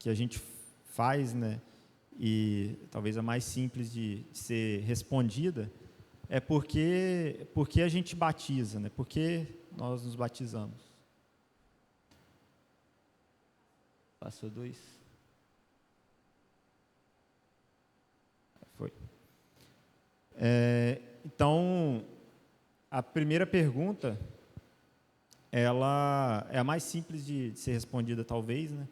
que a gente faz, né, e talvez a mais simples de ser respondida, é porque a gente batiza, né? Porque nós nos batizamos. Passou 2. Foi. Então, a primeira pergunta, ela é a mais simples de ser respondida, talvez, né?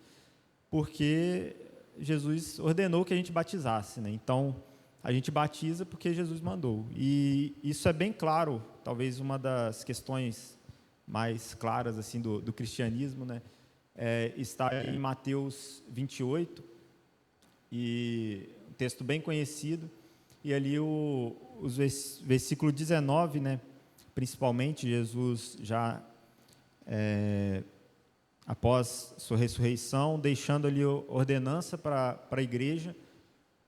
Porque Jesus ordenou que a gente batizasse, né? Então, a gente batiza porque Jesus mandou. E isso é bem claro, talvez uma das questões mais claras assim do cristianismo, né? Está em Mateus 28, e um texto bem conhecido, e ali os versículo 19, né? Principalmente, Jesus já, após sua ressurreição, deixando ali ordenança para a igreja,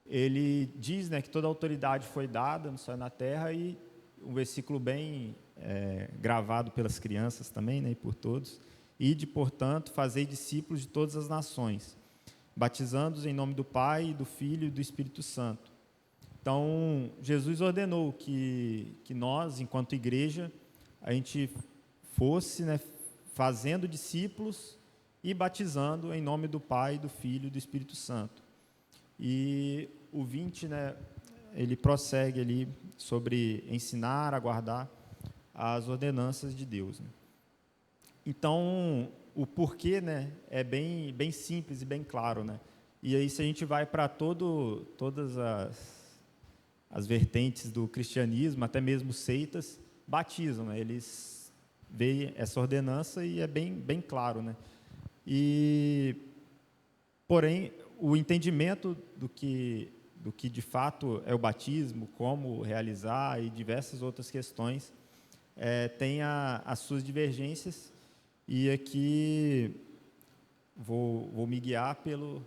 ele diz, né, que toda a autoridade foi dada no céu e na terra, e um versículo bem gravado pelas crianças também, né, e por todos: ide, portanto, fazei discípulos de todas as nações, batizando-os em nome do Pai, do Filho e do Espírito Santo. Então, Jesus ordenou que nós, enquanto igreja, a gente fosse, né, fazendo discípulos e batizando em nome do Pai, do Filho e do Espírito Santo. E o 20, né, ele prossegue ali sobre ensinar a guardar as ordenanças de Deus, né? Então, o porquê, né, é bem simples e bem claro, né? E aí, se a gente vai para todas as vertentes do cristianismo, até mesmo seitas, batizam, né? Eles veem essa ordenança e é bem claro, né? Porém, o entendimento do que de fato é o batismo, como realizar e diversas outras questões, tem as suas divergências, e aqui vou me guiar pela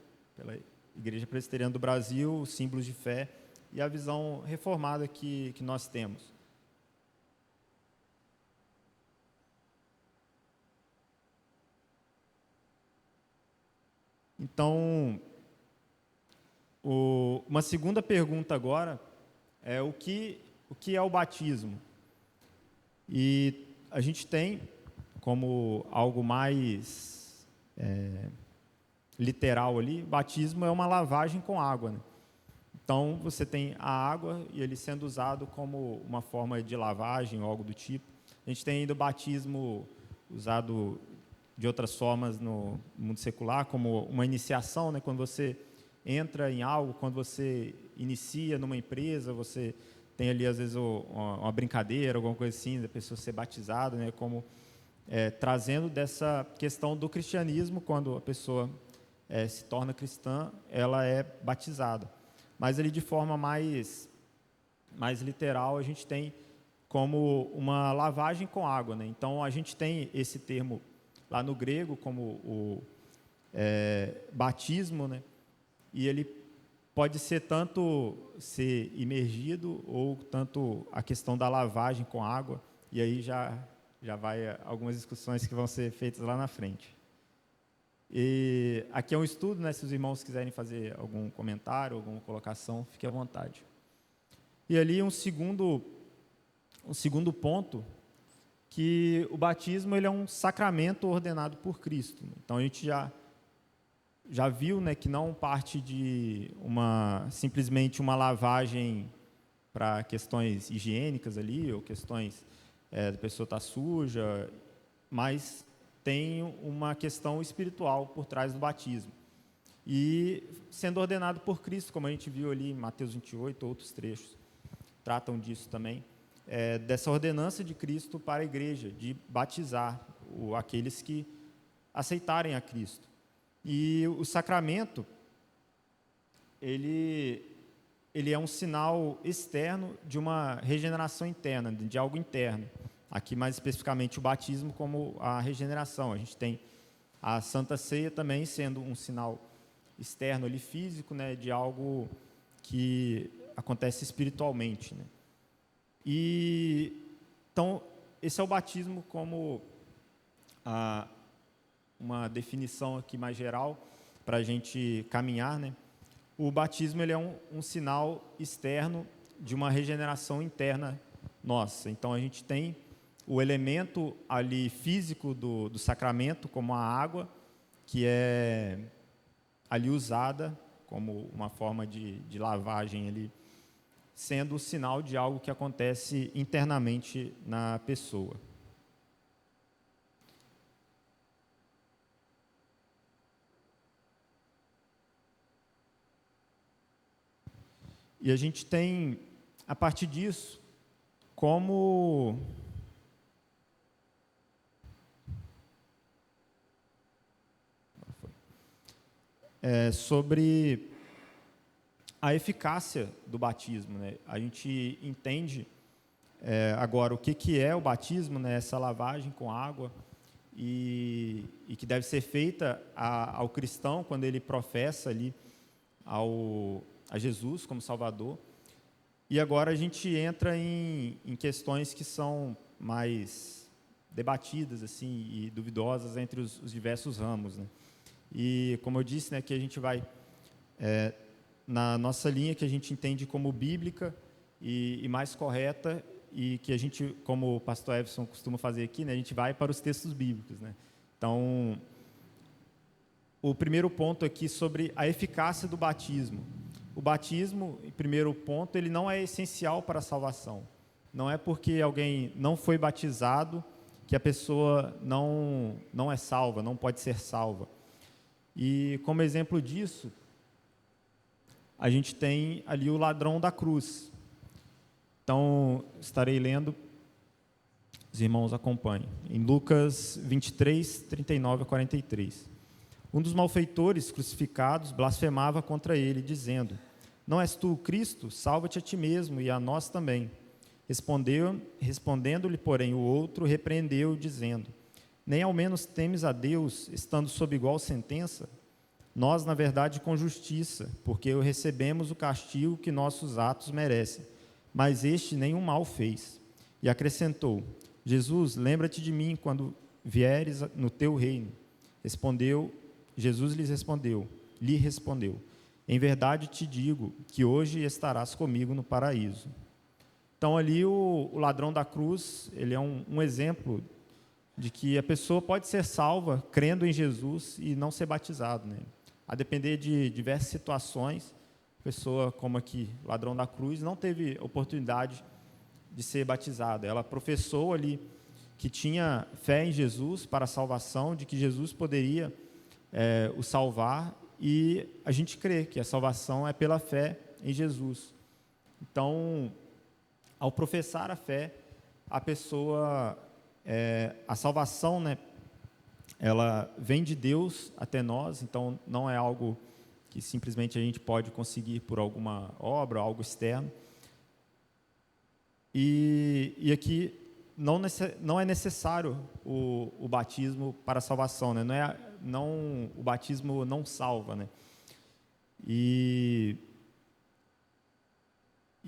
Igreja Presbiteriana do Brasil, os símbolos de fé e a visão reformada que nós temos. Então, uma segunda pergunta agora é o que é o batismo? E a gente tem como algo mais literal ali, batismo é uma lavagem com água, né? Então, você tem a água e ele sendo usado como uma forma de lavagem ou algo do tipo. A gente tem ainda o batismo usado de outras formas no mundo secular, como uma iniciação, né? Quando você entra em algo, quando você inicia numa empresa, você tem ali, às vezes, uma brincadeira, alguma coisa assim, da pessoa ser batizada, né? Como trazendo dessa questão do cristianismo, quando a pessoa se torna cristã, ela é batizada. Mas ali, de forma mais literal, a gente tem como uma lavagem com água, né? Então, a gente tem esse termo lá no grego como o batismo, né? E ele pode ser tanto ser imergido ou tanto a questão da lavagem com água, e aí já vai algumas discussões que vão ser feitas lá na frente. E aqui é um estudo, né? Se os irmãos quiserem fazer algum comentário, alguma colocação, fique à vontade. E ali um segundo ponto, que o batismo ele é um sacramento ordenado por Cristo. Então a gente já viu, né, que não parte de simplesmente uma lavagem para questões higiênicas ali, ou questões da pessoa estar suja, mas tem uma questão espiritual por trás do batismo. E sendo ordenado por Cristo, como a gente viu ali em Mateus 28, outros trechos tratam disso também, dessa ordenança de Cristo para a igreja, de batizar aqueles que aceitarem a Cristo. E o sacramento, ele é um sinal externo de uma regeneração interna, de algo interno. Aqui, mais especificamente, o batismo como a regeneração. A gente tem a Santa Ceia também sendo um sinal externo, ali, físico, né, de algo que acontece espiritualmente, né? Então, esse é o batismo como uma definição aqui mais geral. para a gente caminhar, né? O batismo ele é um sinal externo de uma regeneração interna nossa. Então, a gente tem o elemento ali físico do sacramento, como a água, que é ali usada como uma forma de lavagem ali, sendo o sinal de algo que acontece internamente na pessoa. E a gente tem, a partir disso, como sobre a eficácia do batismo, né? A gente entende agora o que é o batismo, né? Essa lavagem com água, e que deve ser feita ao cristão quando ele professa ali a Jesus como Salvador. E agora a gente entra em questões que são mais debatidas assim, e duvidosas entre os diversos ramos, né? E, como eu disse, né, que a gente vai, na nossa linha que a gente entende como bíblica e mais correta, e que a gente, como o pastor Everson costuma fazer aqui, né, a gente vai para os textos bíblicos, né? Então, o primeiro ponto aqui sobre a eficácia do batismo. O batismo, em primeiro ponto, ele não é essencial para a salvação. Não é porque alguém não foi batizado que a pessoa não é salva, não pode ser salva. E como exemplo disso, a gente tem ali o ladrão da cruz. Então, estarei lendo, os irmãos acompanhem. Em Lucas 23, 39 a 43. Um dos malfeitores crucificados blasfemava contra ele, dizendo: Não és tu o Cristo? Salva-te a ti mesmo e a nós também. Respondendo-lhe, porém, o outro repreendeu, dizendo: Nem ao menos temes a Deus, estando sob igual sentença? Nós, na verdade, com justiça, porque recebemos o castigo que nossos atos merecem, mas este nenhum mal fez. E acrescentou: Jesus, lembra-te de mim quando vieres no teu reino. Jesus lhe respondeu: Em verdade te digo que hoje estarás comigo no paraíso. Então, ali o ladrão da cruz, ele é um exemplo de que a pessoa pode ser salva crendo em Jesus e não ser batizado, né? A depender de diversas situações, a pessoa, como aqui, ladrão da cruz, não teve oportunidade de ser batizada. Ela professou ali que tinha fé em Jesus para a salvação, de que Jesus poderia o salvar, e a gente crê que a salvação é pela fé em Jesus. Então, ao professar a fé, a pessoa, a salvação, né, ela vem de Deus até nós, então não é algo que simplesmente a gente pode conseguir por alguma obra, algo externo. E aqui não é necessário o batismo para a salvação, né? O batismo não salva, né? E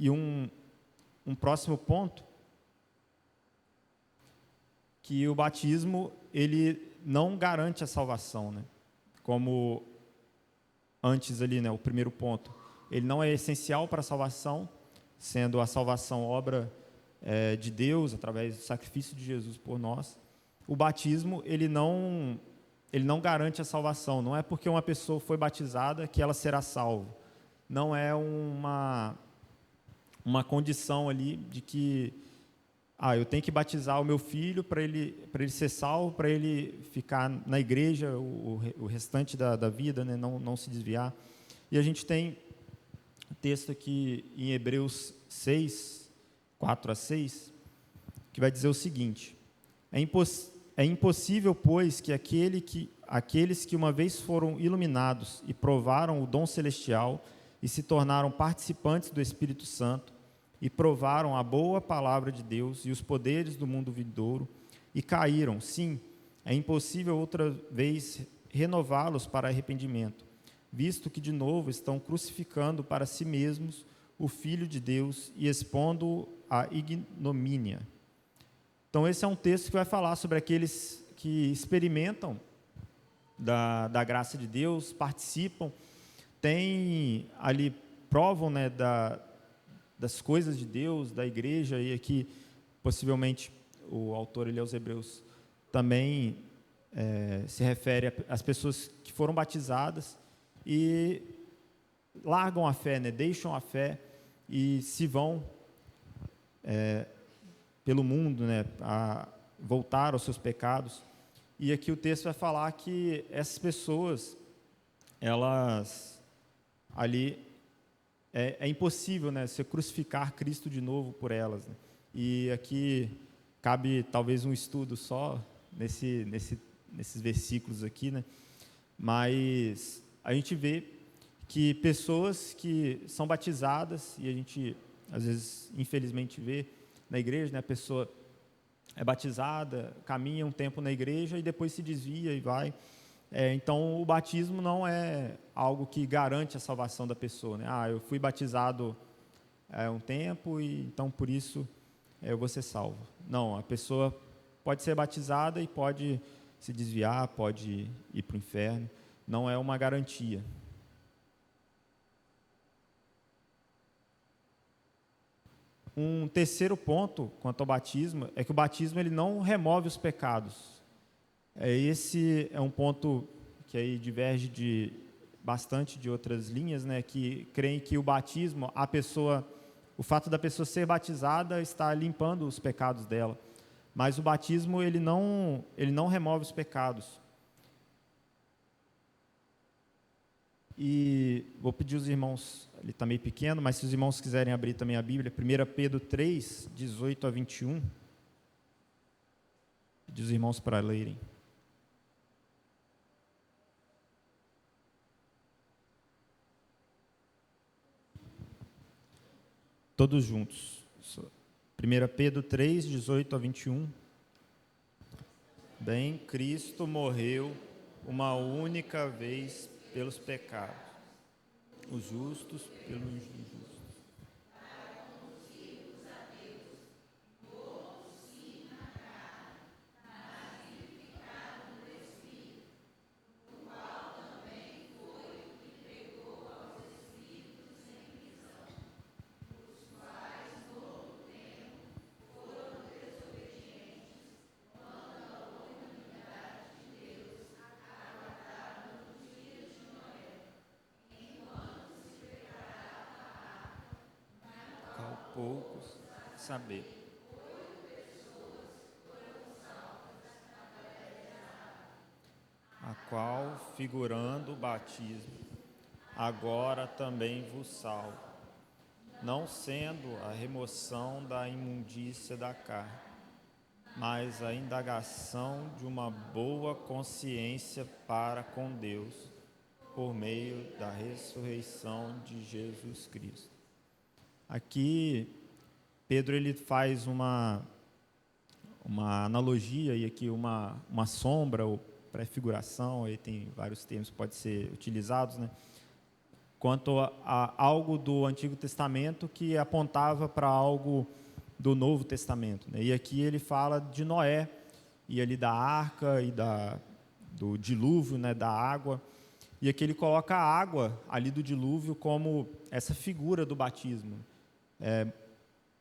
um próximo ponto, que o batismo ele não garante a salvação, né? Como antes ali, né, o primeiro ponto, ele não é essencial para a salvação, sendo a salvação obra de Deus através do sacrifício de Jesus por nós. O batismo ele não garante a salvação. Não é porque uma pessoa foi batizada que ela será salva. Não é uma condição ali de que eu tenho que batizar o meu filho para ele ser salvo, para ele ficar na igreja o restante da vida, né, não se desviar. E a gente tem um texto aqui em Hebreus 6, 4 a 6, que vai dizer o seguinte: É impossível, pois, que aqueles que uma vez foram iluminados e provaram o dom celestial e se tornaram participantes do Espírito Santo, e provaram a boa palavra de Deus e os poderes do mundo vindouro, e caíram. Sim, é impossível outra vez renová-los para arrependimento, visto que de novo estão crucificando para si mesmos o Filho de Deus e expondo-o à ignomínia. Então, esse é um texto que vai falar sobre aqueles que experimentam da graça de Deus, participam, têm ali, provam, né, das coisas de Deus, da igreja, e aqui possivelmente o autor ele aos Hebreus também se refere às pessoas que foram batizadas e largam a fé, né, deixam a fé e se vão pelo mundo, né, a voltar aos seus pecados. E aqui o texto vai falar que essas pessoas, elas ali é impossível, né, você crucificar Cristo de novo por elas, né? E aqui cabe talvez um estudo só nesses versículos aqui, né? Mas a gente vê que pessoas que são batizadas, e a gente às vezes infelizmente vê na igreja, né, a pessoa é batizada, caminha um tempo na igreja e depois se desvia e vai. Então, o batismo não é algo que garante a salvação da pessoa, né? Eu fui batizado há um tempo e então por isso eu vou ser salvo. Não, a pessoa pode ser batizada e pode se desviar, pode ir para o inferno. Não é uma garantia. Um terceiro ponto quanto ao batismo é que o batismo ele não remove os pecados. Esse é um ponto que aí diverge bastante de outras linhas, né, que creem que o batismo, o fato da pessoa ser batizada está limpando os pecados dela. Mas o batismo ele não remove os pecados. E vou pedir aos irmãos, ele está meio pequeno, mas se os irmãos quiserem abrir também a Bíblia, 1 Pedro 3, 18 a 21. Pedir os irmãos para lerem. Todos juntos. 1 Pedro 3, 18 a 21. Bem, Cristo morreu uma única vez pelos pecados, os justos pelos injustos. Poucos saber. A qual, figurando o batismo, agora também vos salva, não sendo a remoção da imundícia da carne, mas a indagação de uma boa consciência para com Deus, por meio da ressurreição de Jesus Cristo. Aqui, Pedro ele faz uma analogia, e aqui uma sombra, ou prefiguração, aí tem vários termos que podem ser utilizados, né? Quanto a algo do Antigo Testamento que apontava para algo do Novo Testamento, né? E aqui ele fala de Noé, e ali da arca, e do dilúvio, né, da água. E aqui ele coloca a água ali do dilúvio como essa figura do batismo.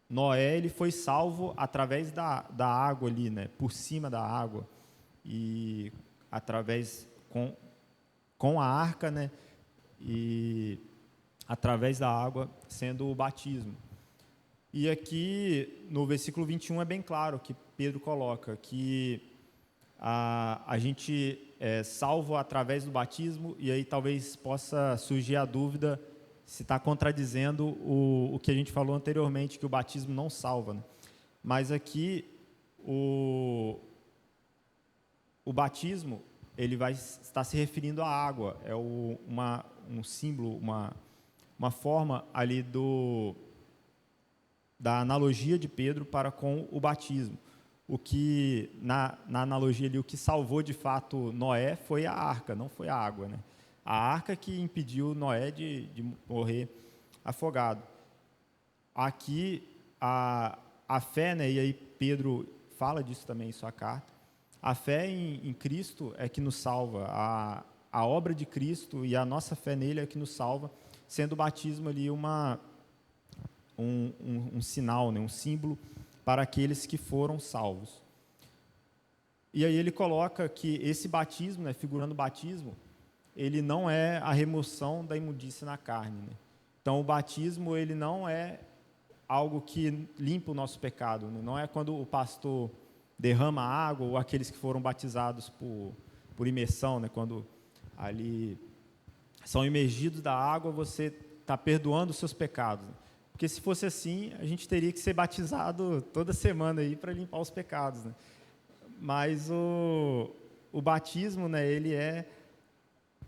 Noé ele foi salvo através da água ali, né, por cima da água, e através com a arca, né, e através da água sendo o batismo. E aqui no versículo 21 é bem claro que Pedro coloca que a gente é salvo através do batismo, e aí talvez possa surgir a dúvida se está contradizendo o que a gente falou anteriormente, que o batismo não salva, né? Mas aqui o batismo ele vai estar se referindo à água, é um símbolo, uma forma ali da analogia de Pedro para com o batismo. O que, na analogia ali, o que salvou de fato Noé foi a arca, não foi a água, né? A arca que impediu Noé de morrer afogado. Aqui, a fé, né, e aí Pedro fala disso também em sua carta, A fé em Cristo é que nos salva, a obra de Cristo e a nossa fé nele é que nos salva, sendo o batismo ali um sinal, né, um símbolo para aqueles que foram salvos. E aí ele coloca que esse batismo, né, figurando o batismo, ele não é a remoção da imundícia na carne, né? Então, o batismo ele não é algo que limpa o nosso pecado, né? Não é quando o pastor derrama água ou aqueles que foram batizados por imersão, né? Quando ali são imergidos da água, você está perdoando os seus pecados, né? Porque se fosse assim, a gente teria que ser batizado toda semana aí para limpar os pecados, né? Mas o batismo, né,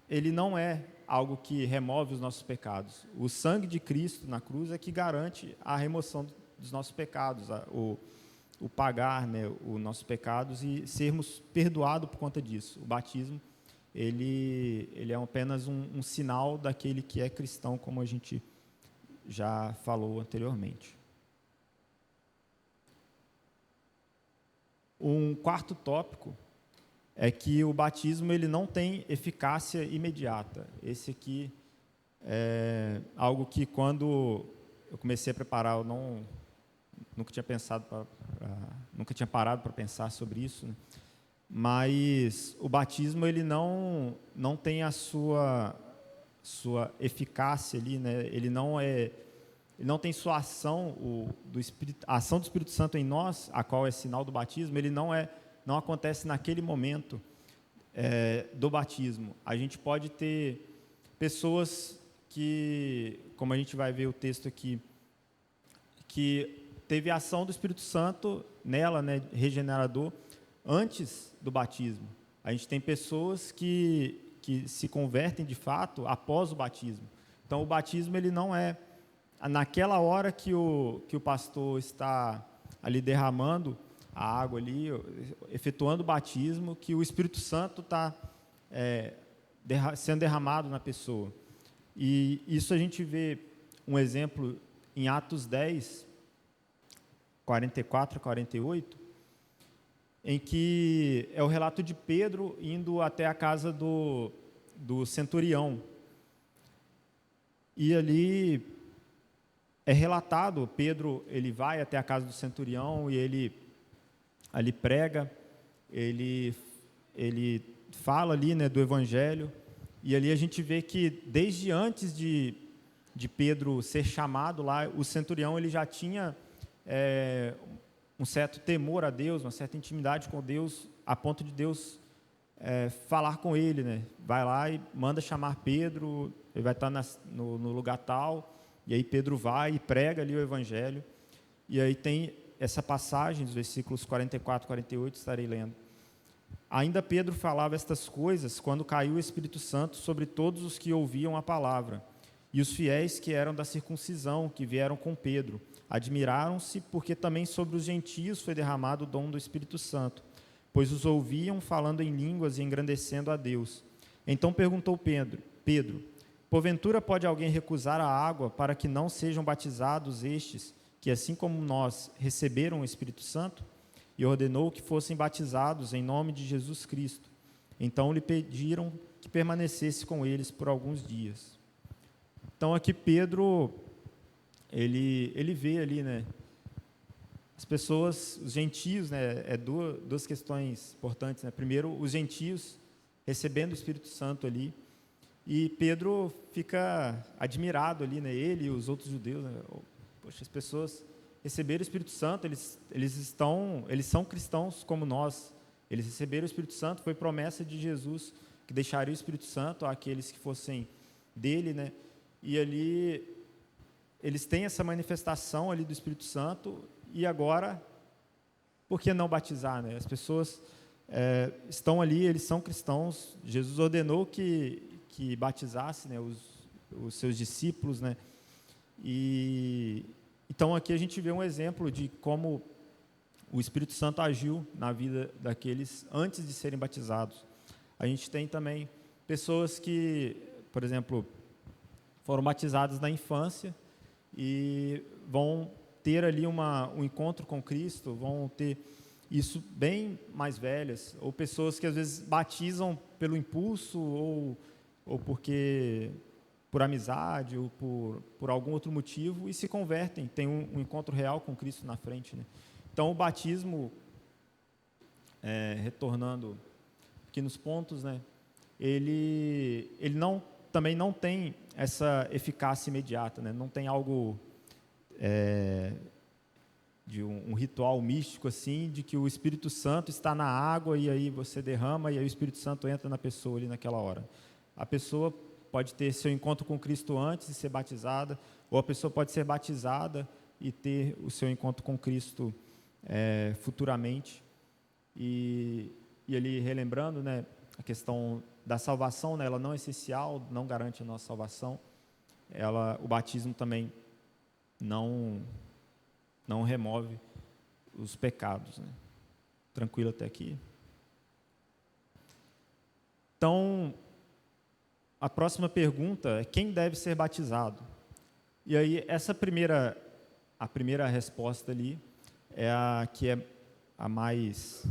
ele não é algo que remove os nossos pecados. O sangue de Cristo na cruz é que garante a remoção dos nossos pecados, o pagar, né, os nossos pecados e sermos perdoados por conta disso. O batismo, ele é apenas um sinal daquele que é cristão, como a gente já falou anteriormente. Um quarto tópico é que o batismo ele não tem eficácia imediata. Esse aqui é algo que, quando eu comecei a preparar, eu nunca tinha parado para pensar sobre isso, né? Mas o batismo ele não tem a sua eficácia ali, né? Ele não tem sua ação, a ação do Espírito Santo em nós, a qual é sinal do batismo, ele não acontece naquele momento do batismo. A gente pode ter pessoas que, como a gente vai ver o texto aqui, que teve a ação do Espírito Santo nela, né, regenerador, antes do batismo. A gente tem pessoas que se convertem de fato após o batismo. Então, o batismo ele não é naquela hora que o pastor está ali derramando a água ali, efetuando o batismo, que o Espírito Santo está sendo derramado na pessoa. E isso a gente vê um exemplo em Atos 10, 44 a 48, em que é o relato de Pedro indo até a casa do centurião. E ali é relatado, Pedro ele vai até a casa do centurião e ele ali prega, ele fala ali, né, do evangelho, e ali a gente vê que desde antes de Pedro ser chamado lá, o centurião ele já tinha um certo temor a Deus, uma certa intimidade com Deus, a ponto de Deus falar com ele, né? Vai lá e manda chamar Pedro, ele vai estar no lugar tal, e aí Pedro vai e prega ali o evangelho, e aí tem essa passagem dos versículos 44 e 48, estarei lendo. Ainda Pedro falava estas coisas quando caiu o Espírito Santo sobre todos os que ouviam a palavra. E os fiéis que eram da circuncisão, que vieram com Pedro, admiraram-se, porque também sobre os gentios foi derramado o dom do Espírito Santo, pois os ouviam falando em línguas e engrandecendo a Deus. Então perguntou Pedro, porventura pode alguém recusar a água para que não sejam batizados estes, que assim como nós receberam o Espírito Santo? E ordenou que fossem batizados em nome de Jesus Cristo. Então lhe pediram que permanecesse com eles por alguns dias. Então aqui Pedro, ele vê ali, né, as pessoas, os gentios, né, duas questões importantes, né? Primeiro, os gentios recebendo o Espírito Santo ali, e Pedro fica admirado ali, né, ele e os outros judeus, né? Poxa, as pessoas receberam o Espírito Santo, eles são cristãos como nós, eles receberam o Espírito Santo, foi promessa de Jesus que deixaria o Espírito Santo àqueles que fossem dele, né? E ali eles têm essa manifestação ali do Espírito Santo, e agora, por que não batizar, né? As pessoas estão ali, eles são cristãos, Jesus ordenou que batizasse, né, os seus discípulos, né? E então aqui a gente vê um exemplo de como o Espírito Santo agiu na vida daqueles antes de serem batizados. A gente tem também pessoas que, por exemplo, foram batizadas na infância e vão ter ali um encontro com Cristo, vão ter isso bem mais velhas, ou pessoas que às vezes batizam pelo impulso, ou porque por amizade, ou por algum outro motivo, e se convertem, tem um encontro real com Cristo na frente, né? Então, o batismo, retornando aqui nos pontos, né, ele também não tem essa eficácia imediata, né? Não tem algo de um ritual místico assim, de que o Espírito Santo está na água e aí você derrama e aí o Espírito Santo entra na pessoa ali naquela hora. A pessoa pode ter seu encontro com Cristo antes de ser batizada, ou a pessoa pode ser batizada e ter o seu encontro com Cristo futuramente. E ele relembrando, né, a questão da salvação, né, ela não é essencial, não garante a nossa salvação. O batismo também não remove os pecados, né? Tranquilo até aqui? Então, a próxima pergunta é: quem deve ser batizado? E aí, a primeira resposta ali é a que é a mais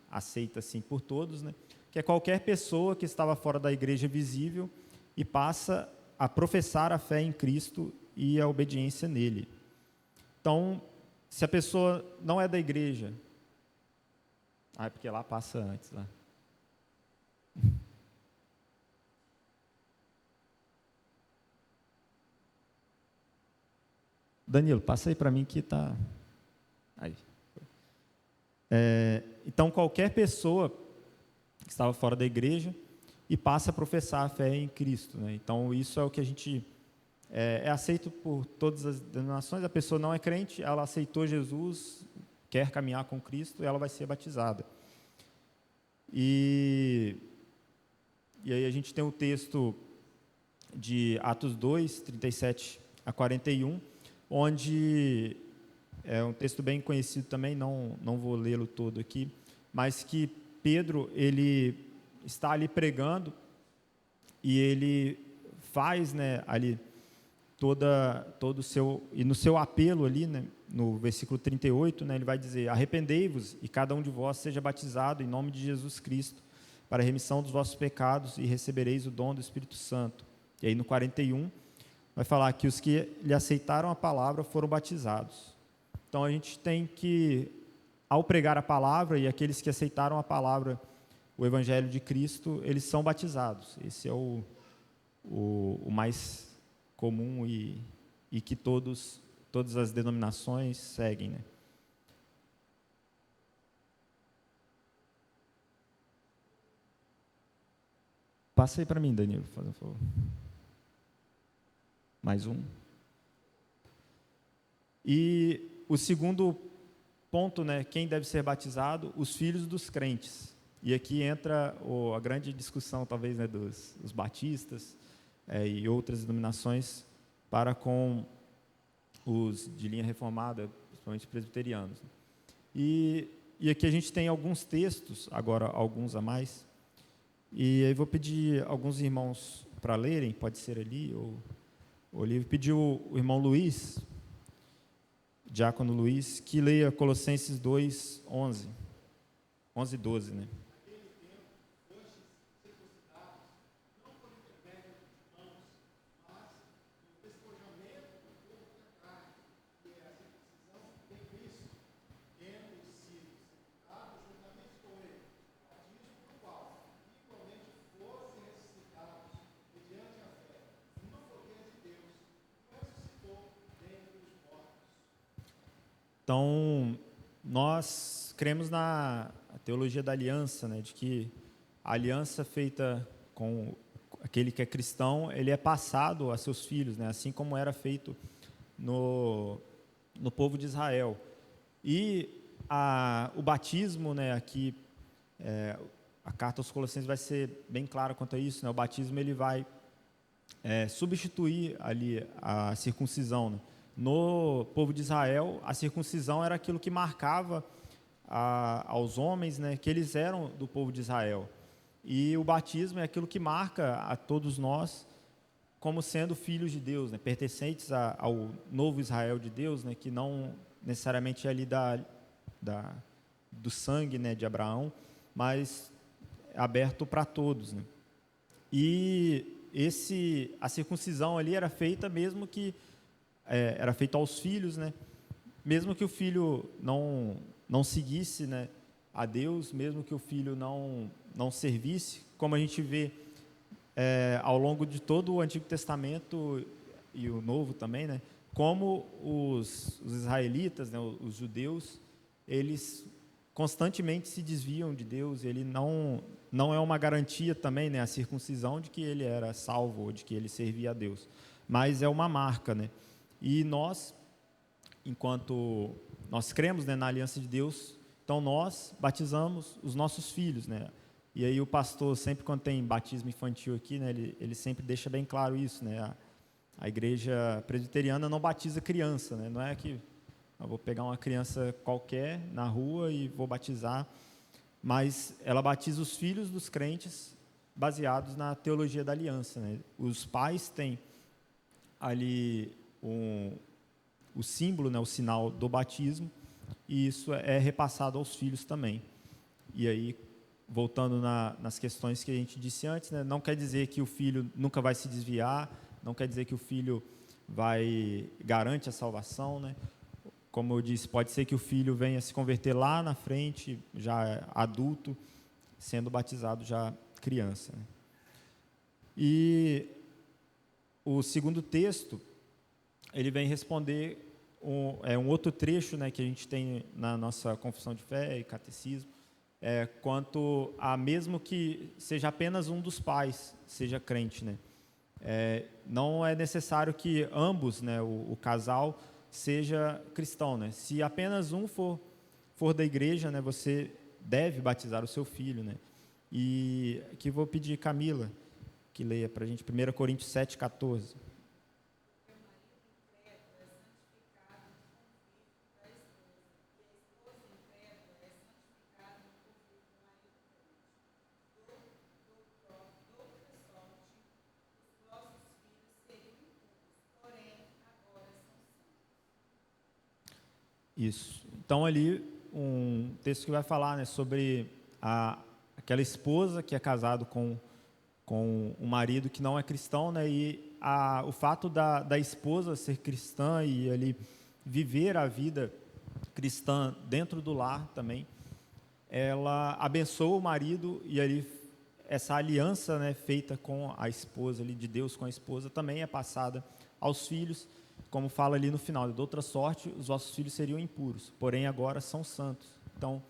aceita assim por todos, né? Que é qualquer pessoa que estava fora da igreja visível e passa a professar a fé em Cristo e a obediência nele. Então, se a pessoa não é da igreja, é porque lá passa antes, lá. Danilo, passa aí para mim que está aí. Então, qualquer pessoa que estava fora da igreja e passa a professar a fé em Cristo, né? Então, isso é o que a gente é aceito por todas as denominações. A pessoa não é crente, ela aceitou Jesus, quer caminhar com Cristo, ela vai ser batizada. E aí a gente tem o texto de Atos 2, 37 a 41, onde é um texto bem conhecido também, não vou lê-lo todo aqui, mas que Pedro, ele está ali pregando e ele faz, né, ali todo o seu, e no seu apelo ali, né, no versículo 38, né, ele vai dizer: arrependei-vos e cada um de vós seja batizado em nome de Jesus Cristo para a remissão dos vossos pecados e recebereis o dom do Espírito Santo. E aí no 41 vai falar que os que lhe aceitaram a palavra foram batizados. Então a gente tem que, ao pregar a palavra, e aqueles que aceitaram a palavra, o Evangelho de Cristo, eles são batizados. Esse é o mais comum e que todas as denominações seguem, né? Passa aí para mim, Danilo, por favor. Mais um. E o segundo ponto, né, quem deve ser batizado? Os filhos dos crentes. E aqui entra a grande discussão, talvez, né, dos batistas e outras denominações para com os de linha reformada, principalmente presbiterianos. E aqui a gente tem alguns textos, agora alguns a mais, e aí vou pedir alguns irmãos para lerem, pode ser ali, ou o livro. Pedir o irmão Luiz, diácono Luiz, que leia Colossenses 2, 11 e 12, né? Então, nós cremos na teologia da aliança, né, de que a aliança feita com aquele que é cristão, ele é passado a seus filhos, né, assim como era feito no povo de Israel. E o batismo, né, aqui, a carta aos Colossenses vai ser bem clara quanto a isso, né, o batismo ele vai substituir ali a circuncisão, né? No povo de Israel, a circuncisão era aquilo que marcava aos homens, né, que eles eram do povo de Israel. E o batismo é aquilo que marca a todos nós como sendo filhos de Deus, né, pertencentes ao novo Israel de Deus, né, que não necessariamente é ali do sangue, né, de Abraão, mas aberto para todos, né? E a circuncisão ali era feita mesmo que era feita aos filhos, né? Mesmo que o filho não seguisse, né, a Deus, mesmo que o filho não servisse, como a gente vê ao longo de todo o Antigo Testamento e o Novo também, né, como os israelitas, né, os judeus, eles constantemente se desviam de Deus. Ele não é uma garantia também, né, a circuncisão, de que ele era salvo ou de que ele servia a Deus, mas é uma marca, né? E nós, enquanto nós cremos, né, na aliança de Deus, então nós batizamos os nossos filhos, né? E aí o pastor, sempre quando tem batismo infantil aqui, né, ele sempre deixa bem claro isso, né? A igreja presbiteriana não batiza criança, né? Não é que eu vou pegar uma criança qualquer na rua e vou batizar, mas ela batiza os filhos dos crentes baseados na teologia da aliança, né? Os pais têm ali o símbolo, né, o sinal do batismo, e isso é repassado aos filhos também. E aí, voltando nas questões que a gente disse antes, né, não quer dizer que o filho nunca vai se desviar, não quer dizer que o filho garante a salvação, né? Como eu disse, pode ser que o filho venha se converter lá na frente, já adulto, sendo batizado já criança, né? E o segundo texto, ele vem responder um outro trecho, né, que a gente tem na nossa confissão de fé e catecismo, quanto a mesmo que seja apenas um dos pais seja crente, né? Não é necessário que ambos, né, o casal, seja cristão, né? Se apenas um for da igreja, né, você deve batizar o seu filho, né? E aqui vou pedir Camila que leia para a gente 1 Coríntios 7,14. Isso. Então, ali, um texto que vai falar, né, sobre aquela esposa que é casado com um marido que não é cristão, né, e o fato da esposa ser cristã e ali viver a vida cristã dentro do lar também, ela abençoa o marido, e ali essa aliança, né, feita com a esposa, ali, de Deus com a esposa, também é passada aos filhos, como fala ali no final: de outra sorte, os vossos filhos seriam impuros, porém agora são santos. Então,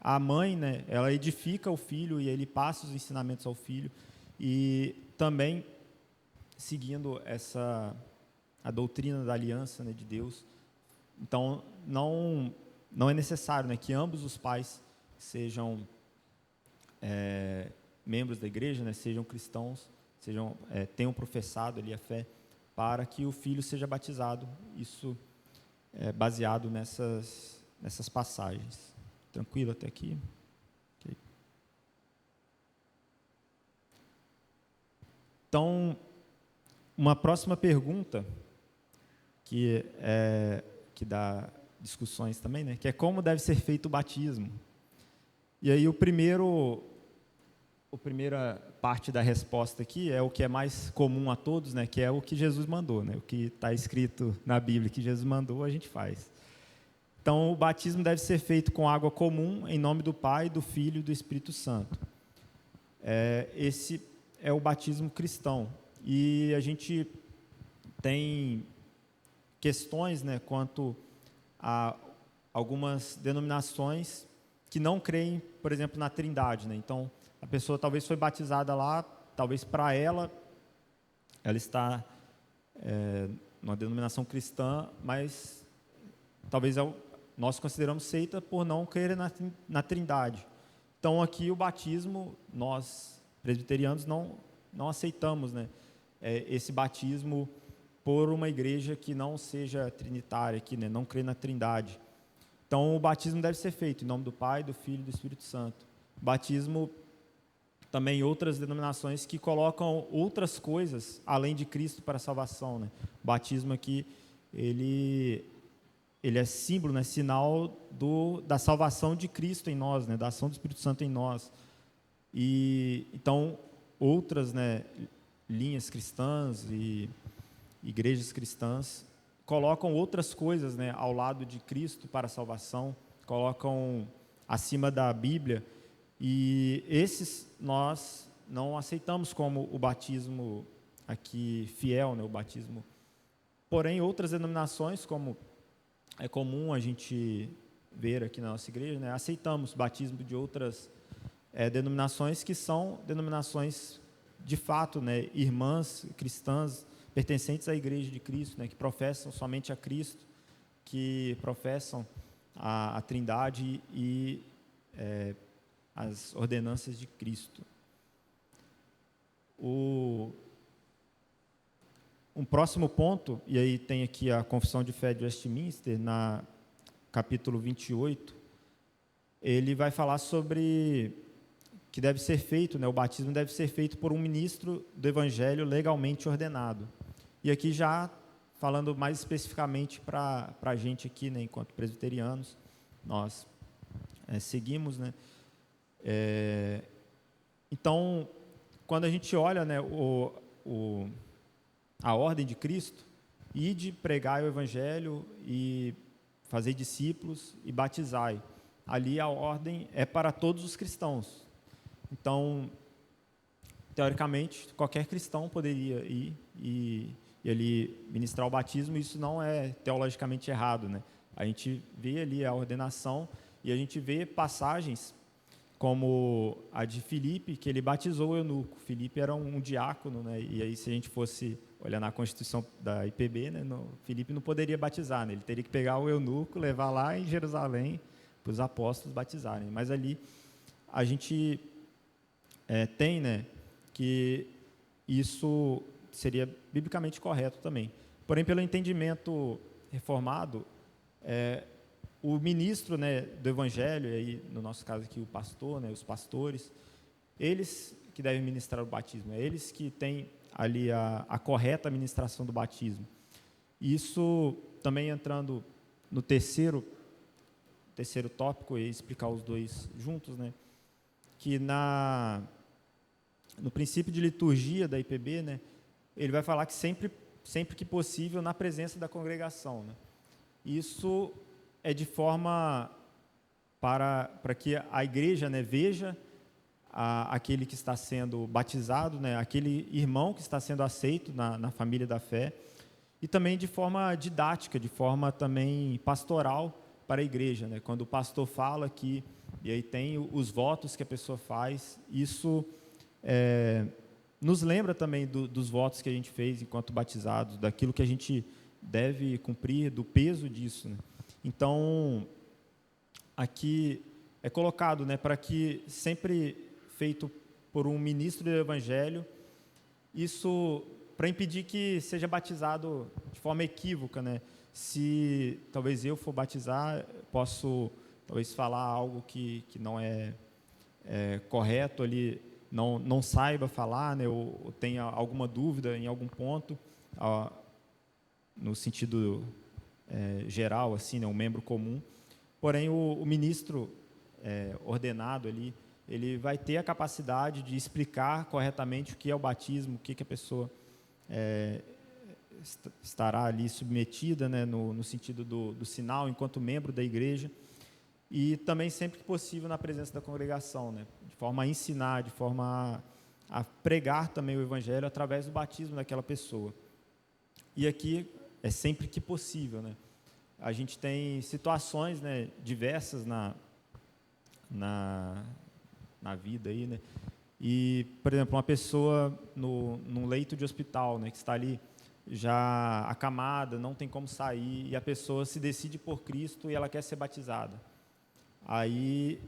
a mãe, né, ela edifica o filho e ele passa os ensinamentos ao filho, e também seguindo a doutrina da aliança, né, de Deus. Então, não é necessário, né, que ambos os pais sejam membros da igreja, né, sejam cristãos, tenham professado ali a fé, para que o filho seja batizado. Isso é baseado nessas passagens. Tranquilo até aqui? Okay. Então, uma próxima pergunta que dá discussões também, né, que é como deve ser feito o batismo. E aí a primeira parte da resposta aqui é o que é mais comum a todos, né, que é o que Jesus mandou, né, o que está escrito na Bíblia que Jesus mandou, a gente faz. Então, o batismo deve ser feito com água comum, em nome do Pai, do Filho e do Espírito Santo. Esse é o batismo cristão. E a gente tem questões, né, quanto a algumas denominações que não creem, por exemplo, na Trindade, né? Então, a pessoa talvez foi batizada lá, talvez para ela está numa denominação cristã, mas talvez nós consideramos seita por não crer na Trindade. Então, aqui o batismo, nós presbiterianos não aceitamos, né, esse batismo por uma igreja que não seja trinitária, que, né, não crê na Trindade. Então, o batismo deve ser feito em nome do Pai, do Filho e do Espírito Santo. Batismo também outras denominações que colocam outras coisas além de Cristo para a salvação, né? O batismo aqui, ele ele é símbolo, né, sinal da salvação de Cristo em nós, né, da ação do Espírito Santo em nós. E então outras, né, linhas cristãs e igrejas cristãs colocam outras coisas, né, ao lado de Cristo para a salvação, colocam acima da Bíblia, e esses nós não aceitamos como o batismo aqui fiel, né, o batismo. Porém, outras denominações, como é comum a gente ver aqui na nossa igreja, né, aceitamos batismo de outras denominações que são denominações de fato, né, irmãs cristãs pertencentes à Igreja de Cristo, né, que professam somente a Cristo, que professam a Trindade e as ordenanças de Cristo. Um próximo ponto, e aí tem aqui a Confissão de Fé de Westminster, na capítulo 28, ele vai falar sobre que deve ser feito, né, o batismo deve ser feito por um ministro do Evangelho legalmente ordenado. E aqui já falando mais especificamente para a gente aqui, né, enquanto presbiterianos, nós seguimos, né, então, quando a gente olha, né, a ordem de Cristo, ide pregai o Evangelho e fazer discípulos e batizai. Ali a ordem é para todos os cristãos. Então, teoricamente, qualquer cristão poderia ir e ali ministrar o batismo, e isso não é teologicamente errado, né? A gente vê ali a ordenação e a gente vê passagens como a de Filipe, que ele batizou o eunuco. Filipe era um diácono, né? E aí, se a gente fosse olhar na Constituição da IPB, né, Filipe não poderia batizar, né? Ele teria que pegar o eunuco, levar lá em Jerusalém para os apóstolos batizarem. Mas ali a gente tem, né, que isso seria biblicamente correto também. Porém, pelo entendimento reformado, o ministro, né, do Evangelho, e aí, no nosso caso aqui o pastor, né, os pastores, eles que devem ministrar o batismo, eles que têm ali a correta administração do batismo. Isso também entrando no terceiro tópico, e explicar os dois juntos, né, que no princípio de liturgia da IPB, né, ele vai falar que sempre que possível, na presença da congregação, né. Isso é de forma para que a igreja, né, veja aquele que está sendo batizado, né, aquele irmão que está sendo aceito na família da fé, e também de forma didática, de forma também pastoral para a igreja, né, quando o pastor fala aqui, e aí tem os votos que a pessoa faz, isso nos lembra também dos votos que a gente fez enquanto batizados, daquilo que a gente deve cumprir, do peso disso, né. Então, aqui é colocado, né, para que sempre feito por um ministro do Evangelho, isso para impedir que seja batizado de forma equívoca, né? Se talvez eu for batizar, posso talvez falar algo que não é correto ali, não saiba falar, né, ou tenha alguma dúvida em algum ponto, no sentido geral, assim, né, um membro comum. Porém, o ministro ordenado ali, ele vai ter a capacidade de explicar corretamente o que é o batismo, o que a pessoa estará ali submetida, né, no sentido do sinal, enquanto membro da igreja, e também, sempre que possível, na presença da congregação, né, de forma a ensinar, de forma a pregar também o Evangelho através do batismo daquela pessoa. E aqui é sempre que possível, né. A gente tem situações, né, diversas na vida aí, né? E, por exemplo, uma pessoa num leito de hospital, né, que está ali já acamada, não tem como sair, e a pessoa se decide por Cristo e ela quer ser batizada. Aí,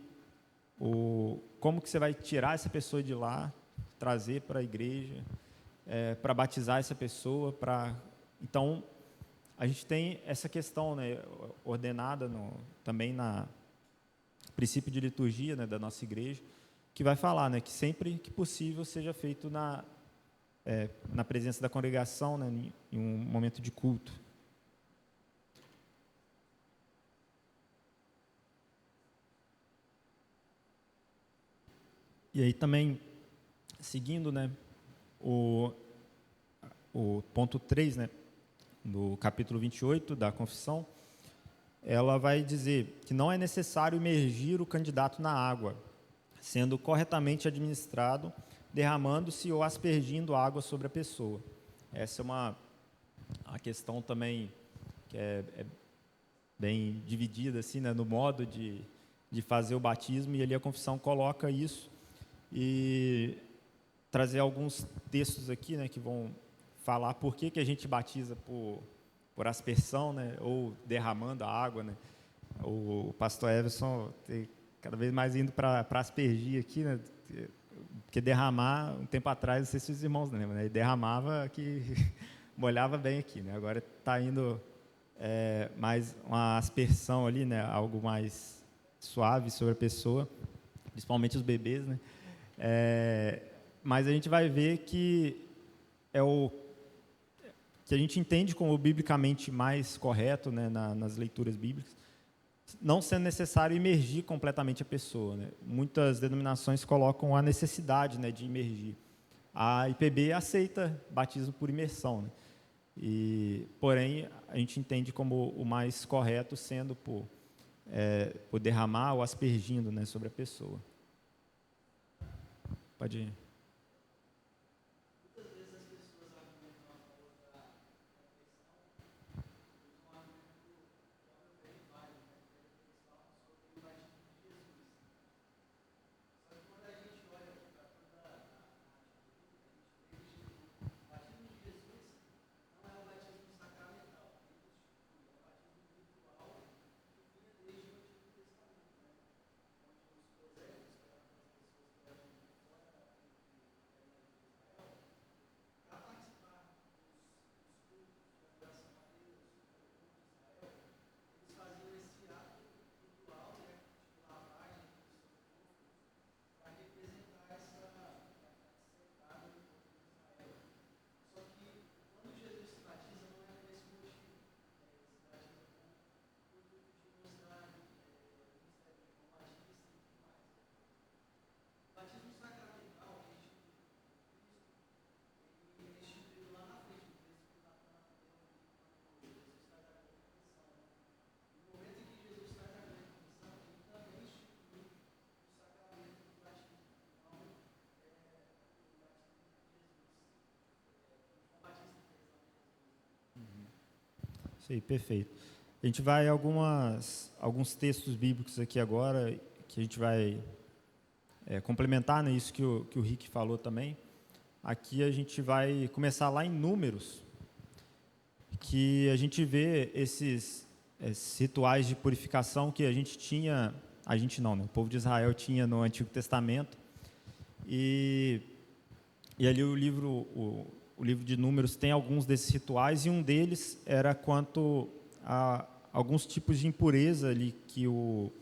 como que você vai tirar essa pessoa de lá, trazer para a igreja, para batizar essa pessoa? Então, a gente tem essa questão, né, ordenada também na princípio de liturgia, né, da nossa igreja, que vai falar, né, que sempre que possível seja feito na presença da congregação, né, em um momento de culto. E aí também, seguindo, né, o ponto 3, né, do capítulo 28 da confissão, ela vai dizer que não é necessário imergir o candidato na água, sendo corretamente administrado, derramando-se ou aspergindo água sobre a pessoa. Essa é uma questão também que é bem dividida assim, né, no modo de fazer o batismo, e ali a confissão coloca isso, e trazer alguns textos aqui, né, que vão falar por que a gente batiza por aspersão, né, ou derramando a água, né. O pastor Everson tem cada vez mais indo para aspergir aqui, né, porque derramar, um tempo atrás, não sei se os irmãos lembram, né, ele derramava que molhava bem aqui, né, agora está indo mais uma aspersão ali, né, algo mais suave sobre a pessoa, principalmente os bebês, né. Mas a gente vai ver que é o que a gente entende como biblicamente mais correto, né, nas leituras bíblicas, não sendo necessário imergir completamente a pessoa, né. Muitas denominações colocam a necessidade, né, de imergir. A IPB aceita batismo por imersão, né, porém, a gente entende como o mais correto sendo por derramar ou aspergindo, né, sobre a pessoa. Pode ir. Sim, perfeito. A gente vai alguns textos bíblicos aqui agora, que a gente vai complementar, né, isso que o Rick falou também. Aqui a gente vai começar lá em Números, que a gente vê esses rituais de purificação que a gente não, né, o povo de Israel tinha no Antigo Testamento, e ali o livro de Números tem alguns desses rituais, e um deles era quanto a alguns tipos de impureza ali que os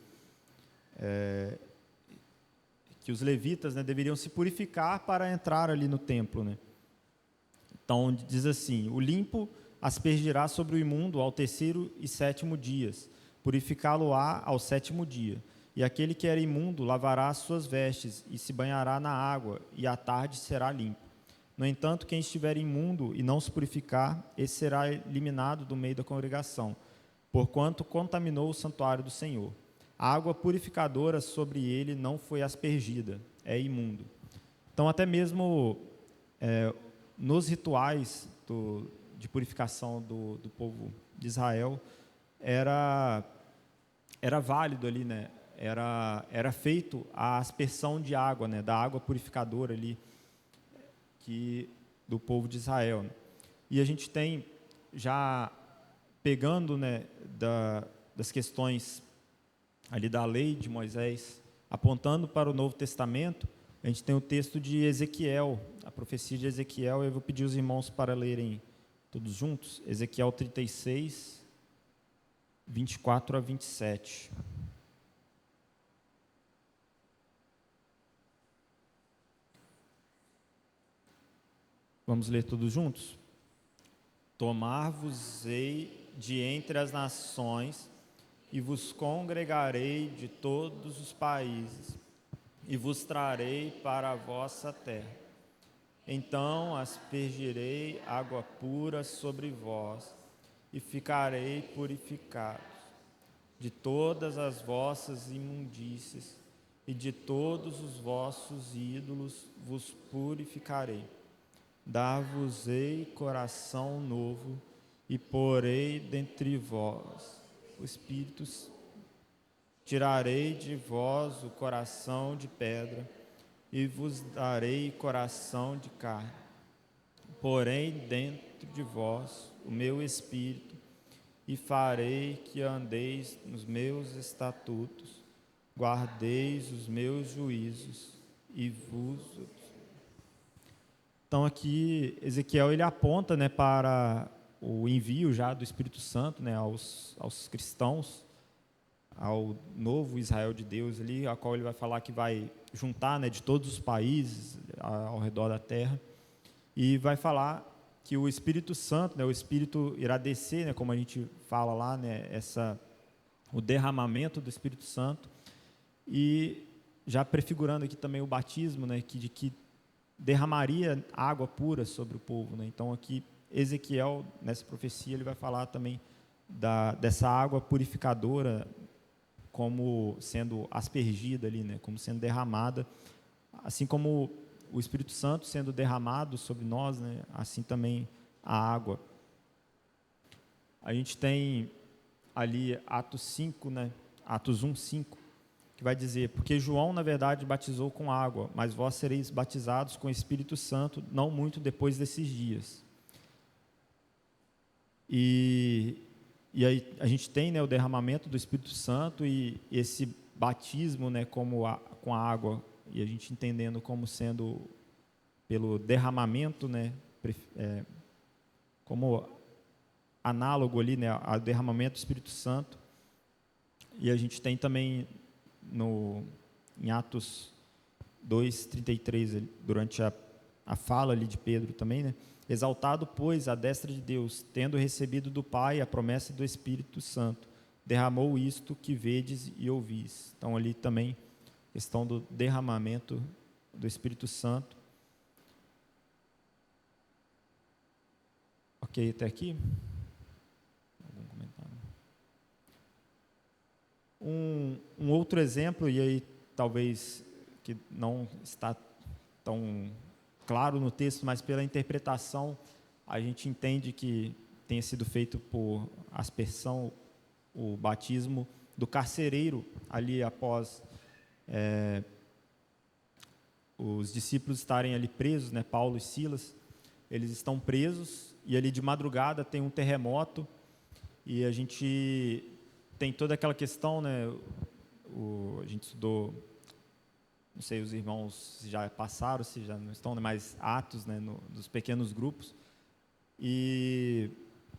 levitas, né, deveriam se purificar para entrar ali no templo, né. Então diz assim: o limpo aspergirá sobre o imundo ao terceiro e sétimo dias, purificá-lo-á ao sétimo dia. E aquele que era imundo lavará as suas vestes e se banhará na água, e à tarde será limpo. No entanto, quem estiver imundo e não se purificar, esse será eliminado do meio da congregação, porquanto contaminou o santuário do Senhor. A água purificadora sobre ele não foi aspergida, é imundo. Então, até mesmo nos rituais de purificação do povo de Israel, era válido ali, né? Era feito a aspersão de água, né? Da água purificadora ali, do povo de Israel, né? E a gente tem, já pegando, né, das questões ali da lei de Moisés, apontando para o Novo Testamento, a gente tem o texto de Ezequiel, a profecia de Ezequiel. Eu vou pedir os irmãos para lerem todos juntos, Ezequiel 36, 24 a 27. Vamos ler todos juntos? Tomar-vos-ei de entre as nações, e vos congregarei de todos os países, e vos trarei para a vossa terra. Então aspergirei água pura sobre vós, e ficarei purificados de todas as vossas imundícies, e de todos os vossos ídolos vos purificarei. Dar-vos-ei coração novo, e porei dentre vós o Espírito. Tirarei de vós o coração de pedra, e vos darei coração de carne. Porém dentro de vós o meu Espírito, e farei que andeis nos meus estatutos, guardeis os meus juízos e vos... Então aqui Ezequiel ele aponta, né, para o envio já do Espírito Santo, né, aos cristãos, ao novo Israel de Deus ali, a qual ele vai falar que vai juntar, né, de todos os países ao redor da terra, e vai falar que o Espírito Santo, né, o Espírito irá descer, né, como a gente fala lá, né, o derramamento do Espírito Santo, e já prefigurando aqui também o batismo, né, que derramaria água pura sobre o povo, né? Então aqui Ezequiel, nessa profecia, ele vai falar também dessa água purificadora como sendo aspergida ali, né, como sendo derramada, assim como o Espírito Santo sendo derramado sobre nós, né, assim também a água. A gente tem ali Atos 5, né, Atos 1, 5, que vai dizer, porque João, na verdade, batizou com água, mas vós sereis batizados com o Espírito Santo, não muito depois desses dias. E aí a gente tem, né, o derramamento do Espírito Santo e esse batismo, né, com a água, e a gente entendendo como sendo pelo derramamento, né, como análogo ali, né, ao derramamento do Espírito Santo. E a gente tem também em Atos 2:33, durante a fala ali de Pedro também, né, exaltado, pois, à destra de Deus, tendo recebido do Pai a promessa do Espírito Santo, derramou isto que vedes e ouvis. Então ali também questão do derramamento do Espírito Santo. Ok, até aqui? Algum comentário? Um outro exemplo, e aí talvez que não está tão claro no texto, mas pela interpretação a gente entende que tenha sido feito por aspersão, o batismo do carcereiro ali após os discípulos estarem ali presos, né, Paulo e Silas, eles estão presos e ali de madrugada tem um terremoto e a gente tem toda aquela questão, né, a gente estudou, não sei, os irmãos se já passaram, se já não estão, né, mas Atos, né, dos pequenos grupos, e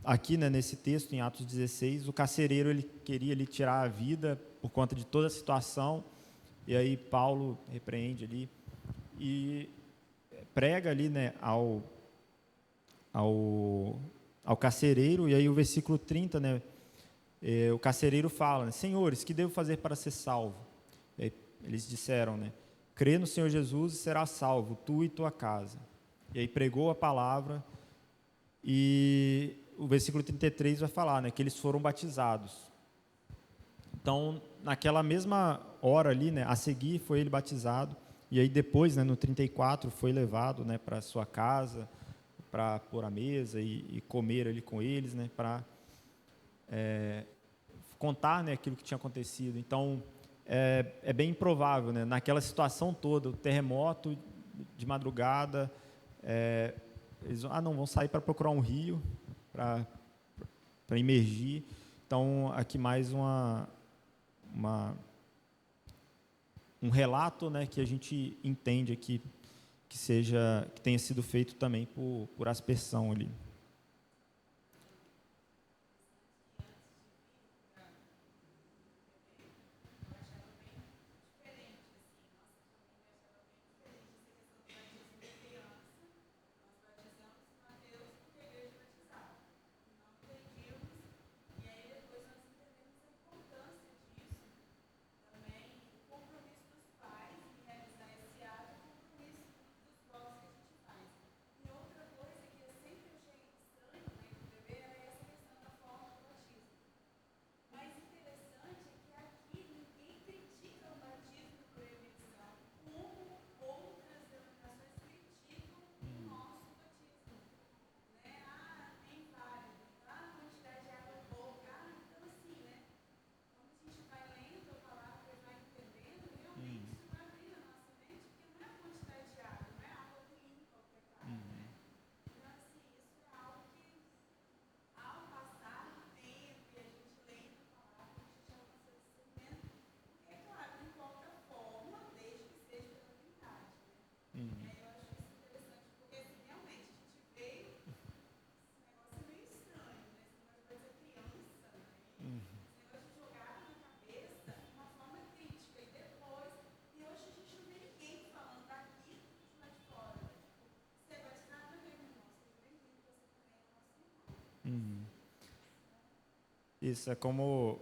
aqui, né, nesse texto, em Atos 16, o carcereiro ele queria ali tirar a vida por conta de toda a situação, e aí Paulo repreende ali e prega ali, né, ao carcereiro, e aí o versículo 30, né, o carcereiro fala, né, senhores, que devo fazer para ser salvo? E aí eles disseram, né, crê no Senhor Jesus e serás salvo, tu e tua casa. E aí pregou a palavra, e o versículo 33 vai falar, né, que eles foram batizados. Então, naquela mesma hora ali, né, a seguir foi ele batizado, e aí depois, né, no 34, foi levado, né, para sua casa, para pôr a mesa e comer ali com eles, né, para contar, né, aquilo que tinha acontecido. Então, é bem improvável, né, naquela situação toda, o terremoto de madrugada, eles não vão sair para procurar um rio, para imergir. Então, aqui mais um relato, né, que a gente entende aqui que tenha sido feito também por aspersão ali. Uhum. Isso é como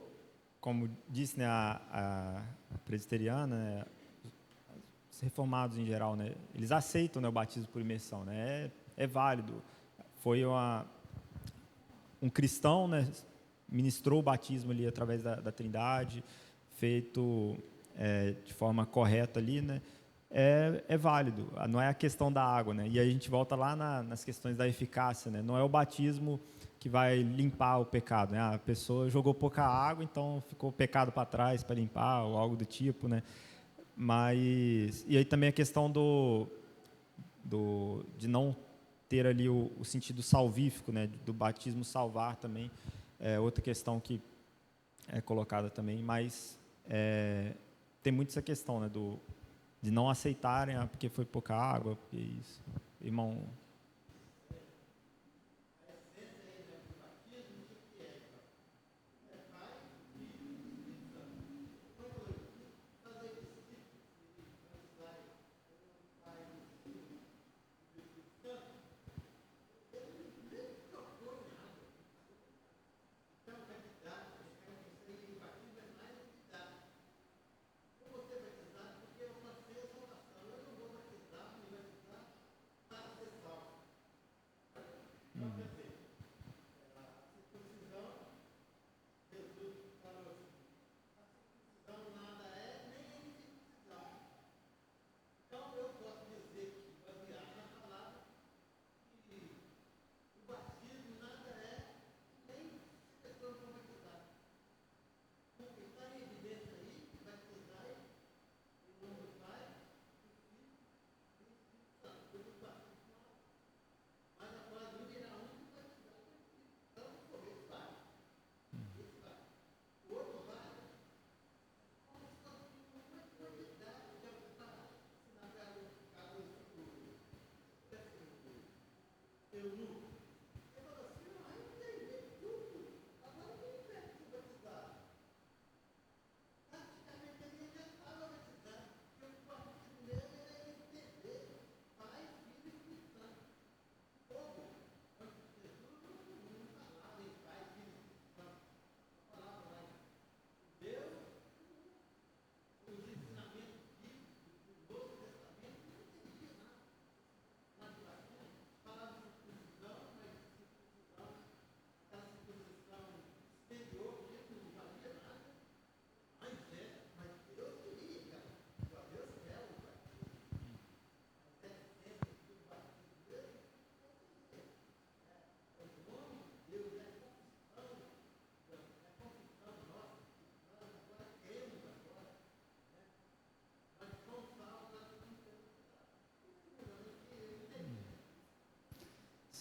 disse, né, a presbiteriana, né, os reformados em geral, né, eles aceitam, né, o batismo por imersão, né, é válido. Foi um cristão, né, ministrou o batismo ali através da Trindade, feito de forma correta ali, né, é válido. Não é a questão da água, né, e aí a gente volta lá nas questões da eficácia, né, não é o batismo que vai limpar o pecado, né, a pessoa jogou pouca água, então ficou o pecado para trás para limpar, ou algo do tipo, né, mas, e aí também a questão de não ter ali o sentido salvífico, né, do batismo salvar também, é outra questão que é colocada também, mas tem muito essa questão, né, de não aceitarem, porque foi pouca água, porque isso. Irmão.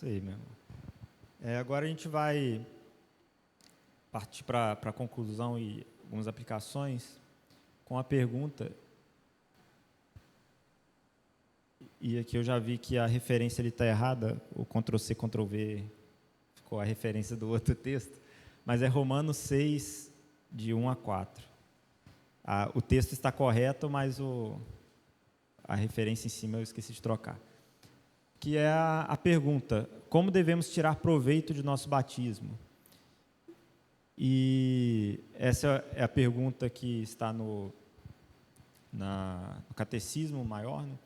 Isso aí, meu irmão. Agora a gente vai partir para a conclusão e algumas aplicações com a pergunta. E aqui eu já vi que a referência está errada, o Ctrl+C, Ctrl+V ficou a referência do outro texto, mas é Romanos 6, de 1 a 4. O texto está correto, mas a referência em cima eu esqueci de trocar. Que é a pergunta: como devemos tirar proveito de nosso batismo? E essa é a pergunta que está no Catecismo Maior, né?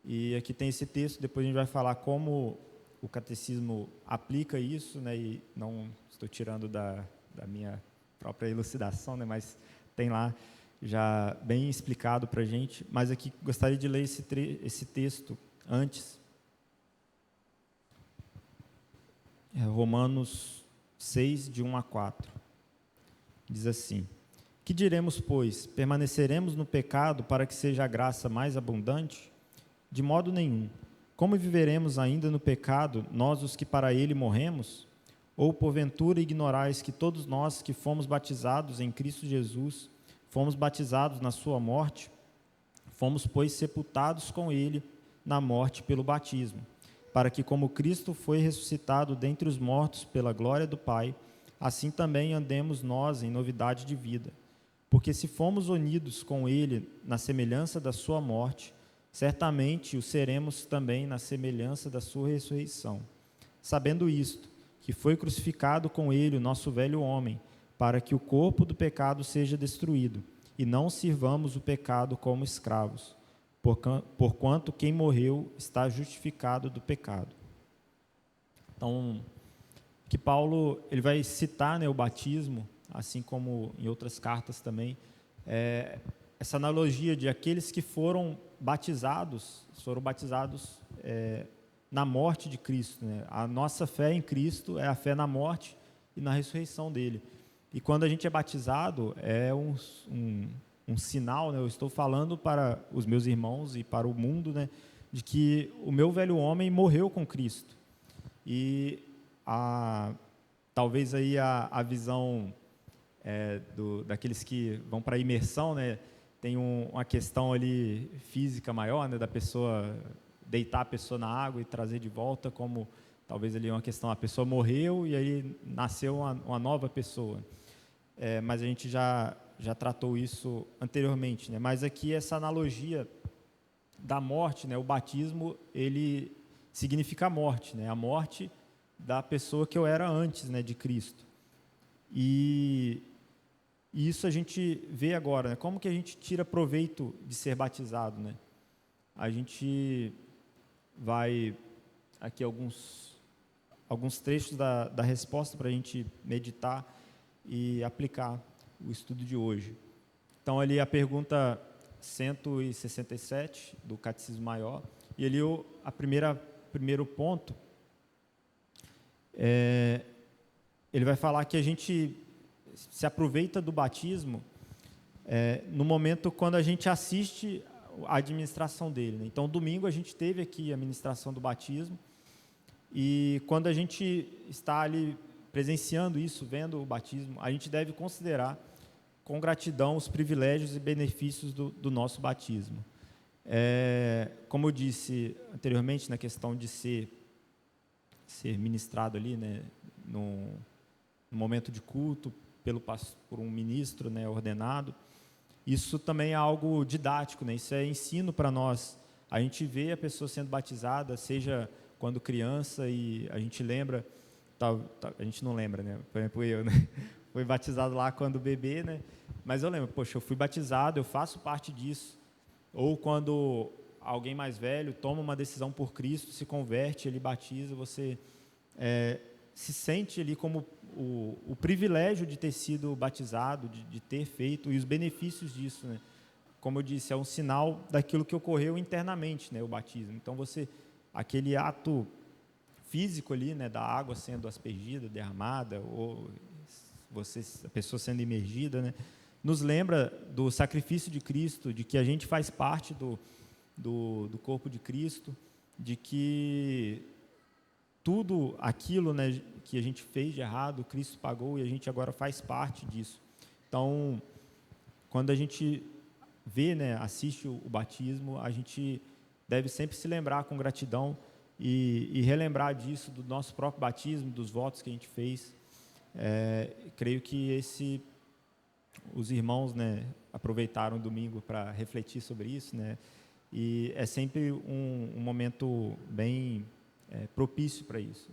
E aqui tem esse texto, depois a gente vai falar como o Catecismo aplica isso, né? E não estou tirando da minha própria elucidação, né? Mas tem lá já bem explicado para a gente. Mas aqui gostaria de ler esse texto antes. Romanos 6, de 1 a 4. Diz assim: que diremos, pois? Permaneceremos no pecado para que seja a graça mais abundante? De modo nenhum. Como viveremos ainda no pecado, nós os que para ele morremos? Ou porventura ignorais que todos nós que fomos batizados em Cristo Jesus, fomos batizados na sua morte? Fomos, pois, sepultados com ele na morte pelo batismo, para que, como Cristo foi ressuscitado dentre os mortos pela glória do Pai, assim também andemos nós em novidade de vida. Porque se fomos unidos com ele na semelhança da sua morte, certamente o seremos também na semelhança da sua ressurreição. Sabendo isto, que foi crucificado com ele o nosso velho homem, para que o corpo do pecado seja destruído, e não sirvamos o pecado como escravos, porquanto quem morreu está justificado do pecado. Então, que Paulo ele vai citar, né, o batismo, assim como em outras cartas também, essa analogia de aqueles que foram batizados na morte de Cristo, né? A nossa fé em Cristo é a fé na morte e na ressurreição dele. E quando a gente é batizado, é um sinal, né? Eu estou falando para os meus irmãos e para o mundo, né, de que o meu velho homem morreu com Cristo. E talvez aí a visão daqueles que vão para a imersão, né, tem uma questão ali física maior, né, da pessoa deitar a pessoa na água e trazer de volta, como talvez ali uma questão, a pessoa morreu e aí nasceu uma nova pessoa. Mas a gente já tratou isso anteriormente, né? Mas aqui essa analogia da morte, né? O batismo, ele significa a morte, né? A morte da pessoa que eu era antes, né, de Cristo. E isso a gente vê agora, né? Como que a gente tira proveito de ser batizado, né? A gente vai aqui alguns trechos da resposta para a gente meditar e aplicar o estudo de hoje. Então, ali a pergunta 167 do Catecismo Maior, e ali primeiro ponto, ele vai falar que a gente se aproveita do batismo no momento quando a gente assiste a administração dele, né? Então, domingo a gente teve aqui a ministração do batismo, e quando a gente está ali presenciando isso, vendo o batismo, a gente deve considerar com gratidão os privilégios e benefícios do nosso batismo. Como eu disse anteriormente, na questão de ser ministrado ali, né, no momento de culto por um ministro, né, ordenado, isso também é algo didático, né? Isso é ensino para nós. A gente vê a pessoa sendo batizada, seja quando criança, e a gente lembra, a gente não lembra, né? Por exemplo, eu, né? Fui batizado lá quando bebê, né? Mas eu lembro, poxa, eu fui batizado, eu faço parte disso. Ou quando alguém mais velho toma uma decisão por Cristo, se converte, ele batiza, você se sente ali como o privilégio de ter sido batizado, de ter feito, e os benefícios disso, né? Como eu disse, é um sinal daquilo que ocorreu internamente, né, o batismo. Então, aquele ato físico ali, né, da água sendo aspergida, derramada, ou a pessoa sendo imergida, né, nos lembra do sacrifício de Cristo, de que a gente faz parte do corpo de Cristo, de que tudo aquilo, né, que a gente fez de errado, Cristo pagou e a gente agora faz parte disso. Então, quando a gente vê, né, assiste o batismo, a gente deve sempre se lembrar com gratidão e relembrar disso, do nosso próprio batismo, dos votos que a gente fez. Creio que os irmãos, né, aproveitaram o domingo para refletir sobre isso, né, e é sempre um momento bem propício para isso.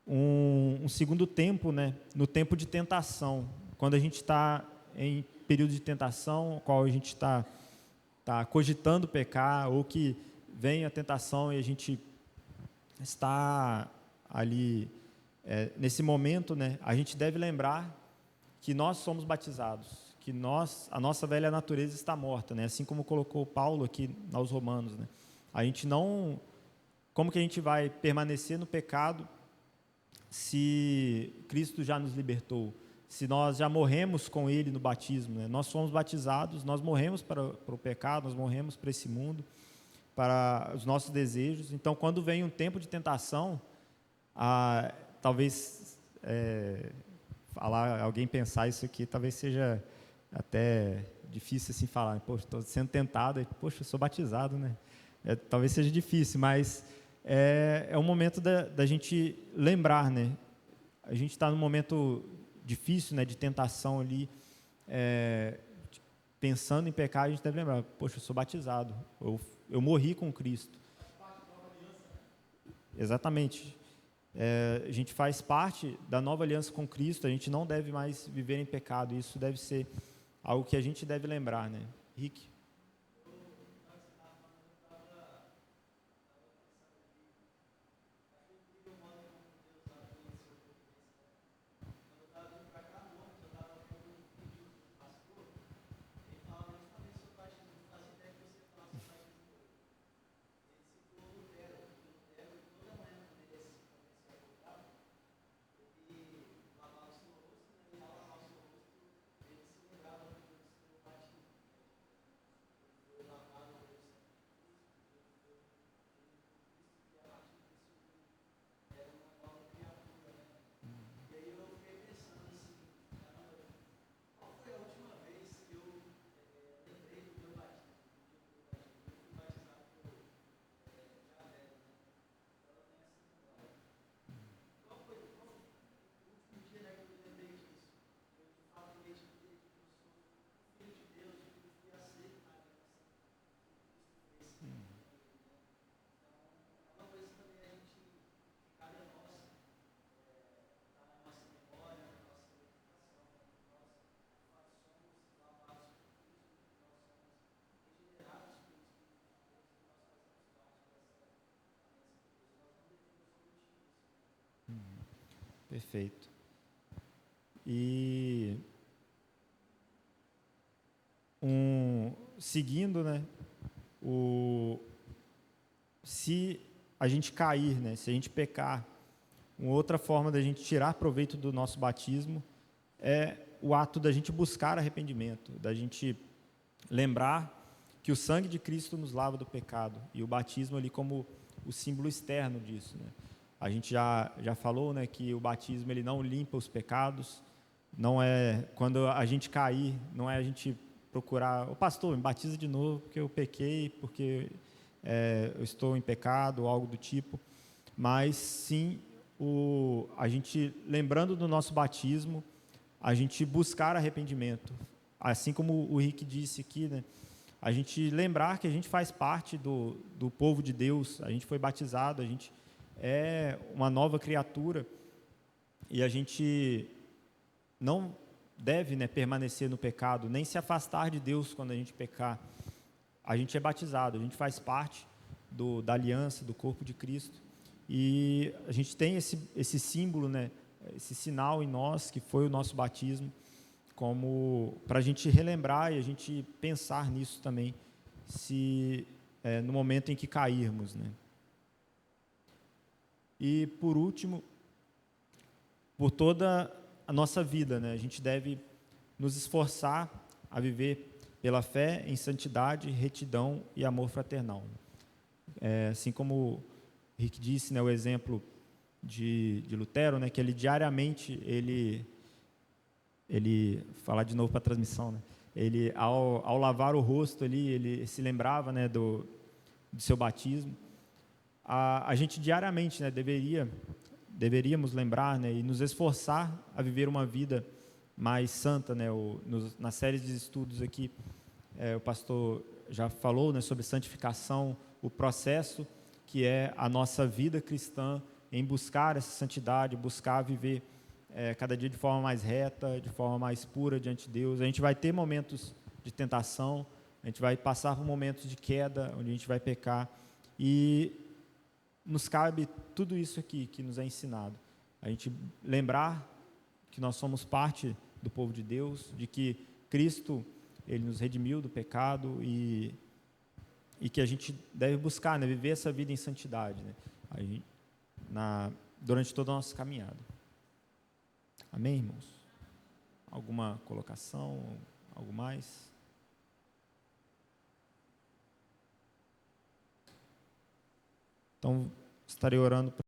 Um segundo tempo, né, no tempo de tentação, quando a gente está em período de tentação, qual a gente está cogitando pecar, ou que vem a tentação e a gente está ali nesse momento, né, a gente deve lembrar que nós somos batizados, que a nossa velha natureza está morta, né, assim como colocou Paulo aqui aos Romanos, né. A gente não... Como que a gente vai permanecer no pecado se Cristo já nos libertou? Se nós já morremos com Ele no batismo, né? Nós fomos batizados, nós morremos para o pecado, nós morremos para esse mundo, para os nossos desejos. Então, quando vem um tempo de tentação, talvez alguém pensar isso aqui, talvez seja até difícil assim falar. Poxa, estou sendo tentado, poxa, eu sou batizado, né? Talvez seja difícil, mas é um momento da gente lembrar, né? A gente está num momento difícil, né, de tentação ali, pensando em pecar, a gente deve lembrar, poxa, eu sou batizado, eu morri com Cristo. Exatamente. A gente faz parte da nova aliança com Cristo, a gente não deve mais viver em pecado, isso deve ser algo que a gente deve lembrar, né? Rick? Perfeito. E seguindo, né, se a gente cair, né, se a gente pecar, uma outra forma da gente tirar proveito do nosso batismo é o ato da gente buscar arrependimento, da gente lembrar que o sangue de Cristo nos lava do pecado, e o batismo ali como o símbolo externo disso, né? A gente já falou, né, que o batismo ele não limpa os pecados, não é quando a gente cair, não é a gente procurar, o pastor, me batiza de novo porque eu pequei, porque eu estou em pecado ou algo do tipo, mas sim a gente lembrando do nosso batismo, a gente buscar arrependimento, assim como o Rick disse aqui, né, a gente lembrar que a gente faz parte do povo de Deus, a gente foi batizado, a gente é uma nova criatura e a gente não deve, né, permanecer no pecado, nem se afastar de Deus quando a gente pecar. A gente é batizado, a gente faz parte da aliança, do corpo de Cristo, e a gente tem esse símbolo, né, esse sinal em nós, que foi o nosso batismo, como para a gente relembrar e a gente pensar nisso também, no momento em que cairmos, né. E, por último, por toda a nossa vida, né, a gente deve nos esforçar a viver pela fé em santidade, retidão e amor fraternal. Assim como o Rick disse, né, o exemplo de Lutero, né, que ele diariamente, falar de novo para a transmissão, né, ele ao lavar o rosto ali, ele se lembrava, né, do seu batismo. A gente diariamente, né, deveríamos lembrar, né, e nos esforçar a viver uma vida mais santa, né, nas séries de estudos aqui, o pastor já falou, né, sobre santificação, o processo que é a nossa vida cristã em buscar essa santidade, buscar viver cada dia de forma mais reta, de forma mais pura diante de Deus. A gente vai ter momentos de tentação, a gente vai passar por momentos de queda, onde a gente vai pecar, e nos cabe tudo isso aqui que nos é ensinado. A gente lembrar que nós somos parte do povo de Deus, de que Cristo, Ele nos redimiu do pecado e que a gente deve buscar, né, viver essa vida em santidade, né, durante toda a nossa caminhada. Amém, irmãos? Alguma colocação? Algo mais? Então, estarei orando